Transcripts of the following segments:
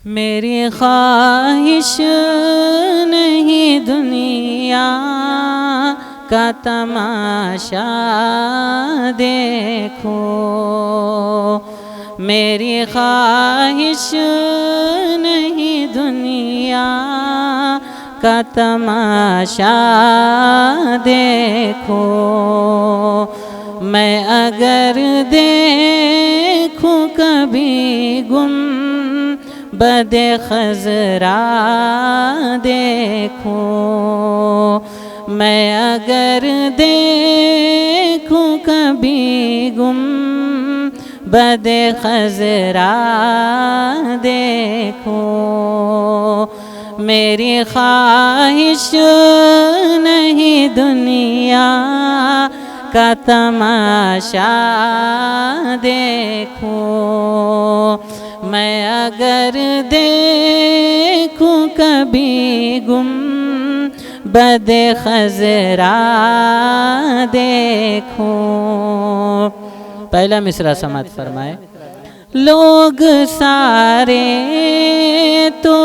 میری خواہش نہیں دنیا کا تماشا دیکھو، میری خواہش نہیں دنیا کا تماشا دیکھو، میں اگر دیکھوں کبھی گنبد خضرا دیکھوں، میں اگر دیکھوں کبھی گنبد خضرا دیکھوں، میری خواہش نہیں دنیا کا تماشا دیکھوں، میں اگر دیکھوں کبھی گنبد خضرا دیکھوں۔ پہلا مصرع سماعت فرمائے۔ لوگ سارے تو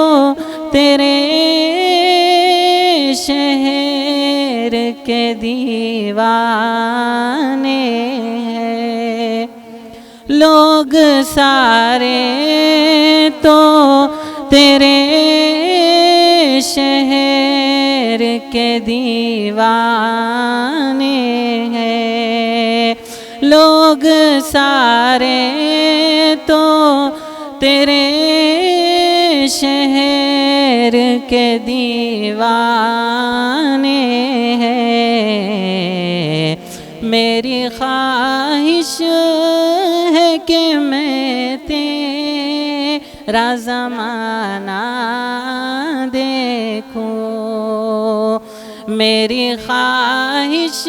تیرے شہر کے دیوانے ہیں، لوگ سارے تو تیرے شہر کے دیوانے ہیں، لوگ سارے تو تیرے شہر کے دیوانے ہیں، میری خواہش ہے کہ میں تیرا زمانہ دیکھوں، میری خواہش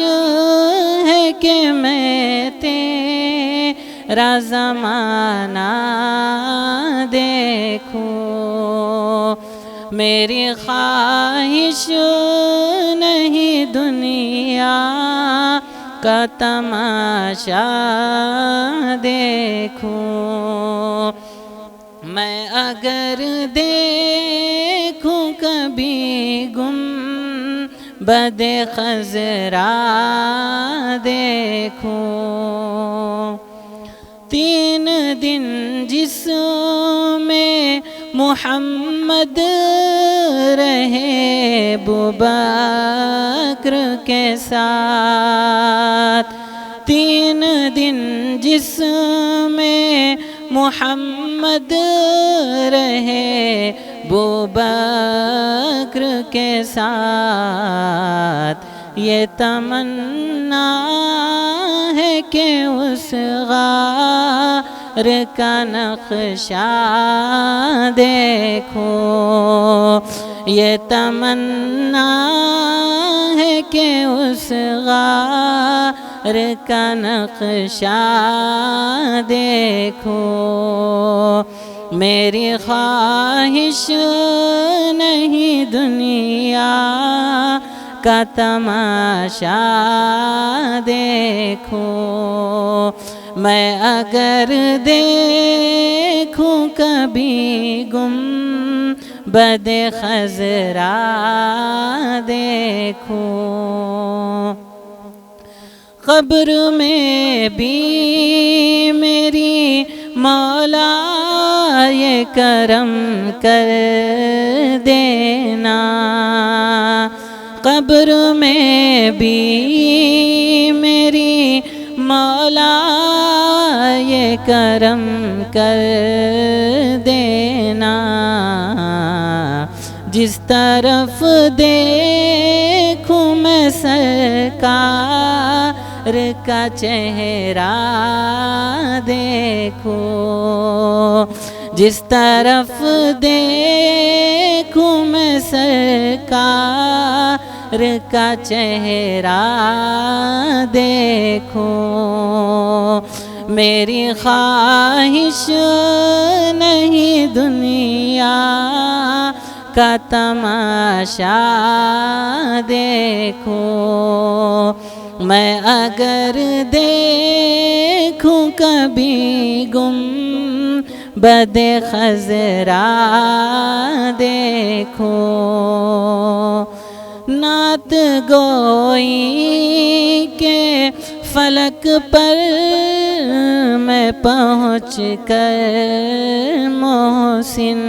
ہے کہ میں تیرا زمانہ دیکھوں، میری خواہش نہیں دنیا کا تماشا دیکھوں، میں اگر دیکھوں کبھی گنبد خضرا دیکھوں، 3 دن جس میں محمد رہے ابوبکر کے ساتھ، 3 دن جس میں محمد رہے ابوبکر کے ساتھ، یہ تمنا ہے کہ اس غار کا نقشہ دیکھو، یہ تمنا ہے کہ اس غار کا نقشہ دیکھو، میری خواہش نہیں دنیا کا تماشا دیکھوں، میں اگر دیکھوں کبھی گنبد خضرا دیکھوں، قبر میں بھی میری مولا یہ کرم کر دینا، قبر میں بھی میری مولا یہ کرم کر دینا، جس طرف دیکھوں میں سرکار کا چہرہ دیکھوں، جس طرف دیکھوں میں سرکار کا چہرہ دیکھوں، میری خواہش نہیں دنیا کا تماشا دیکھوں، میں اگر دیکھوں کبھی بد خضرا دیکھو، نعت گوئی کے فلک پر میں پہنچ کر محسن،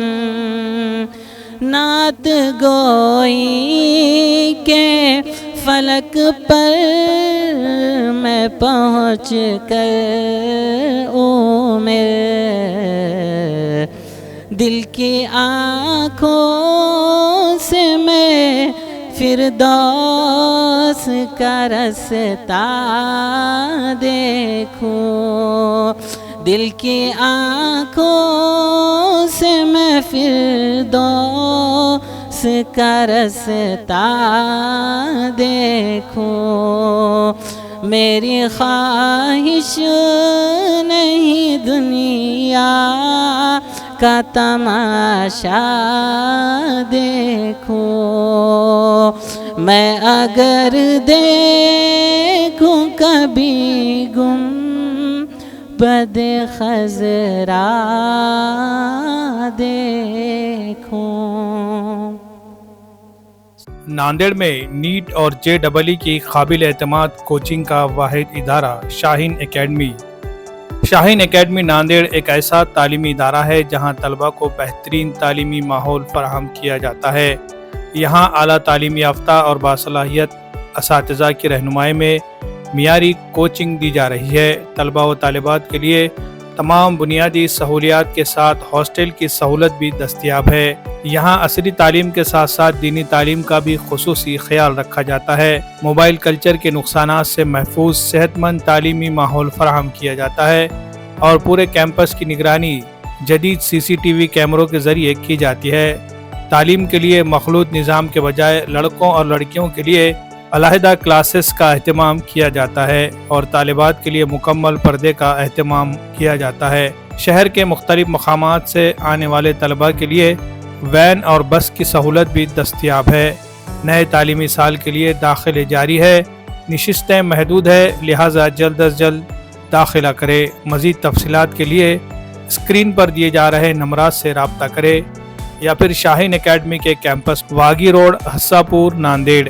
نعت گوئی کے فلک پر میں پہنچ کر عمر دل کی آنکھوں سے میں فردوس کا رستہ دیکھوں، دل کی آنکھوں سے میں فردوس کا رستہ دیکھوں، میری خواہش نہیں دنیا کا تماشا دیکھوں، میں اگر دیکھوں کبھی گنبد خضرا دیکھوں۔ ناندیڑ میں نیٹ اور JEE کی قابل اعتماد کوچنگ کا واحد ادارہ شاہین اکیڈمی۔ شاہین اکیڈمی ناندیڑ ایک ایسا تعلیمی ادارہ ہے جہاں طلبہ کو بہترین تعلیمی ماحول فراہم کیا جاتا ہے۔ یہاں اعلیٰ تعلیم یافتہ اور باصلاحیت اساتذہ کی رہنمائی میں معیاری کوچنگ دی جا رہی ہے۔ طلبہ و طالبات کے لیے تمام بنیادی سہولیات کے ساتھ ہاسٹل کی سہولت بھی دستیاب ہے۔ یہاں عصری تعلیم کے ساتھ ساتھ دینی تعلیم کا بھی خصوصی خیال رکھا جاتا ہے۔ موبائل کلچر کے نقصانات سے محفوظ صحت مند تعلیمی ماحول فراہم کیا جاتا ہے اور پورے کیمپس کی نگرانی جدید CCTV کیمروں کے ذریعے کی جاتی ہے۔ تعلیم کے لیے مخلوط نظام کے بجائے لڑکوں اور لڑکیوں کے لیے علیحدہ کلاسز کا اہتمام کیا جاتا ہے اور طالبات کے لیے مکمل پردے کا اہتمام کیا جاتا ہے۔ شہر کے مختلف مقامات سے آنے والے طلباء کے لیے وین اور بس کی سہولت بھی دستیاب ہے۔ نئے تعلیمی سال کے لیے داخلے جاری ہے، نشستیں محدود ہے، لہٰذا جلد از جلد داخلہ کرے۔ مزید تفصیلات کے لیے اسکرین پر دیے جا رہے نمبرات سے رابطہ کرے یا پھر شاہین اکیڈمی کے کیمپس واگی روڈ، حصہ پور، ناندیڑ۔